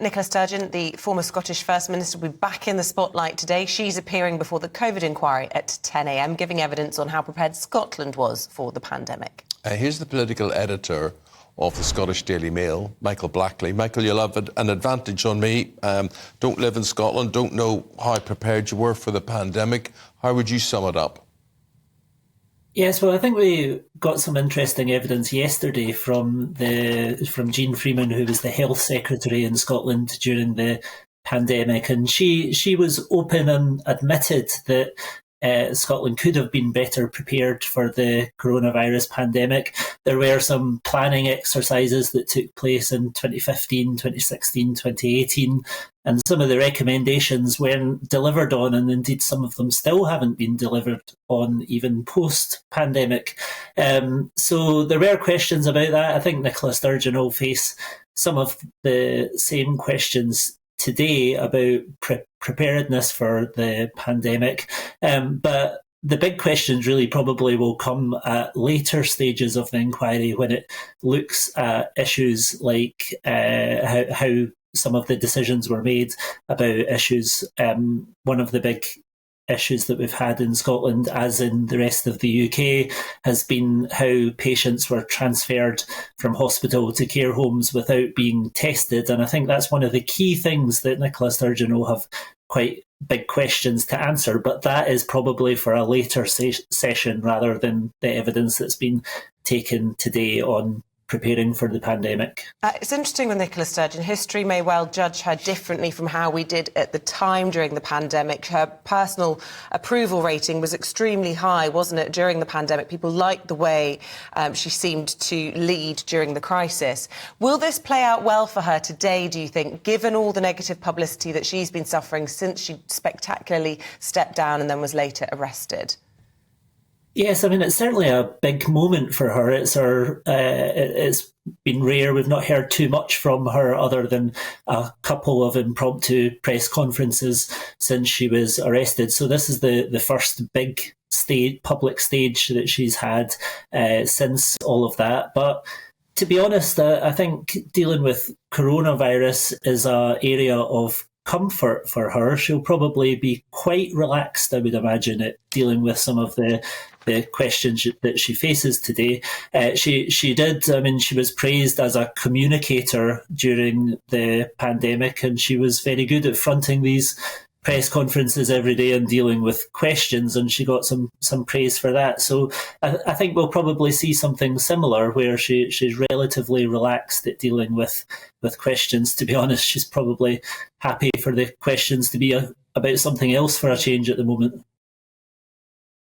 Nicola Sturgeon, the former Scottish First Minister, will be back in the spotlight today. She's appearing before the COVID inquiry at 10 a.m, giving evidence on how prepared Scotland was for the pandemic. Here's the political editor of the Scottish Daily Mail, Michael Blackley. Michael, you'll have an advantage on me. Don't live in Scotland, don't know how prepared you were for the pandemic. How would you sum it up? Yes, well, I think we got some interesting evidence yesterday from Jean Freeman, who was the Health Secretary in Scotland during the pandemic, and she was open and admitted that Scotland could have been better prepared for the coronavirus pandemic. There were some planning exercises that took place in 2015, 2016, 2018, and some of the recommendations weren't delivered on, and indeed some of them still haven't been delivered on even post-pandemic. So there were questions about that. I think Nicola Sturgeon will face some of the same questions today about preparedness for the pandemic. But the big questions really probably will come at later stages of the inquiry, when it looks at issues like how some of the decisions were made about issues. One of the big issues that we've had in Scotland, as in the rest of the UK, has been how patients were transferred from hospital to care homes without being tested. And I think that's one of the key things that Nicola Sturgeon will have quite big questions to answer, but that is probably for a later session rather than the evidence that's been taken today on preparing for the pandemic. It's interesting with Nicola Sturgeon. History may well judge her differently from how we did at the time during the pandemic. Her personal approval rating was extremely high, wasn't it, during the pandemic? People liked the way she seemed to lead during the crisis. Will this play out well for her today, do you think, given all the negative publicity that she's been suffering since she spectacularly stepped down and then was later arrested? Yes, I mean, it's certainly a big moment for her. It's been rare. We've not heard too much from her other than a couple of impromptu press conferences since she was arrested. So this is the first big public stage that she's had since all of that. But to be honest, I think dealing with coronavirus is an area of comfort for her. She'll probably be quite relaxed, I would imagine, at dealing with some of the questions that she faces today. She did, I mean, she was praised as a communicator during the pandemic, and she was very good at fronting these press conferences every day and dealing with questions, and she got some praise for that. So I think we'll probably see something similar, where she's relatively relaxed at dealing with questions. To be honest, she's probably happy for the questions to be about something else for a change at the moment.